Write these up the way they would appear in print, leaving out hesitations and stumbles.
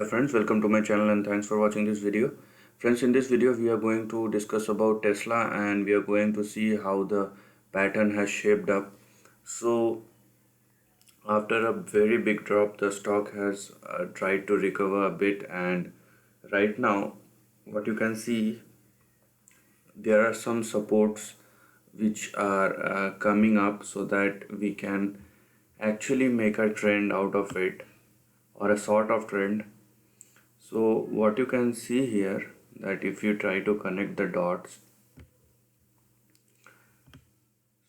Hi friends, welcome to my channel and thanks for watching this video. Friends, in this video we are going to discuss about Tesla and we are going to see how the pattern has shaped up. So after a very big drop, the stock has tried to recover a bit, and right now what you can see, there are some supports which are coming up so that we can actually make a trend out of it, or a sort of trend. So what you can see here, that if you try to connect the dots,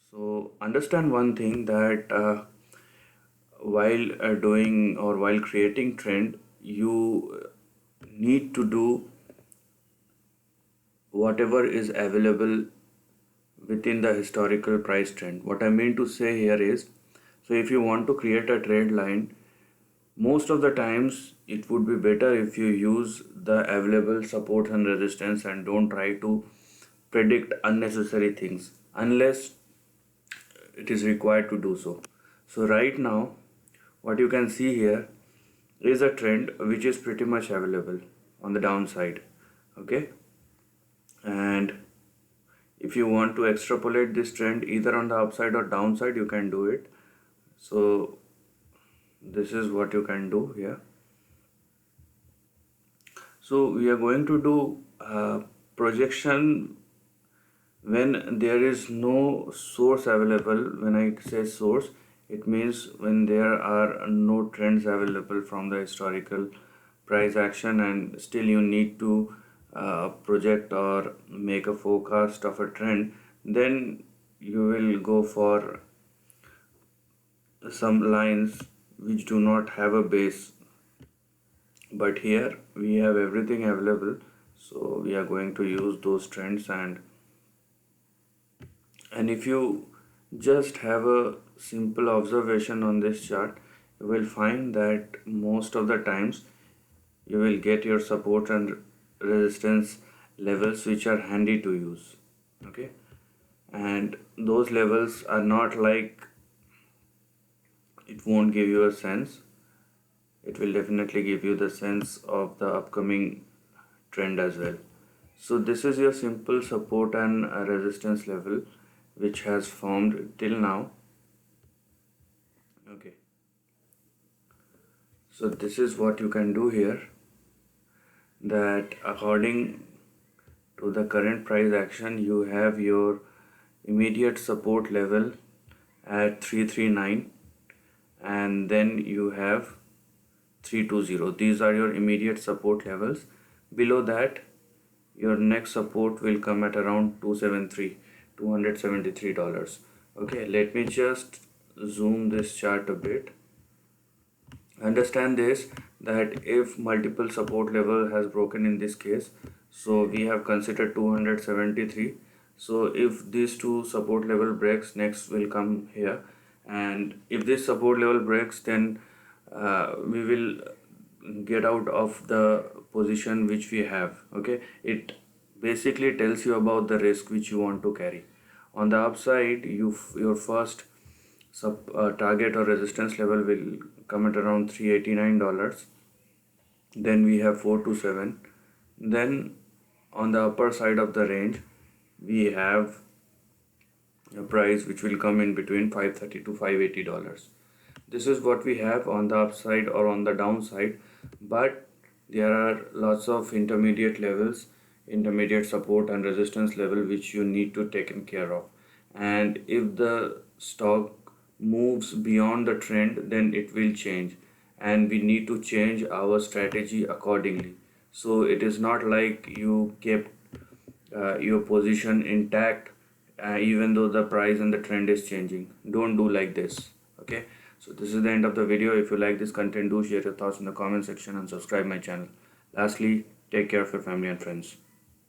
so understand one thing, that while doing or while creating trend, you need to do whatever is available within the historical price trend. What I mean to say here is, so if you want to create a trend line, most of the times it would be better if you use the available support and resistance and don't try to predict unnecessary things unless it is required to do so. So right now what you can see here is a trend which is pretty much available on the downside. Okay, and if you want to extrapolate this trend either on the upside or downside, you can do it. So this is what you can do here. So we are going to do projection when there is no source available. When I say source, it means when there are no trends available from the historical price action and still you need to project or make a forecast of a trend, then you will go for some lines which do not have a base. But here we have everything available, so we are going to use those trends. And if you just have a simple observation on this chart, you will find that most of the times you will get your support and resistance levels which are handy to use. Okay, and those levels are not like it won't give you a sense, it will definitely give you the sense of the upcoming trend as well. So this is your simple support and resistance level which has formed till now. Okay, so this is what you can do here, that according to the current price action, you have your immediate support level at 339 and then you have 320. These are your immediate support levels. Below that, your next support will come at around $273. Okay, let me just zoom this chart a bit. Understand this, that if multiple support level has broken in this case, so we have considered 273. So if these two support level breaks, next will come here, and if this support level breaks, then we will get out of the position which we have. Okay, it basically tells you about the risk which you want to carry. On the upside, your first target or resistance level will come at around $389. Then we have 427. Then on the upper side of the range, we have a price which will come in between 530 to $580. This is what we have on the upside or on the downside, but there are lots of intermediate levels, intermediate support and resistance level which you need to take care of. And if the stock moves beyond the trend, then it will change and we need to change our strategy accordingly. So it is not like you kept your position intact even though the price and the trend is changing. Don't do like this. Okay, so this is the end of the video. If you like this content, do share your thoughts in the comment section and subscribe my channel. Lastly, take care of your family and friends.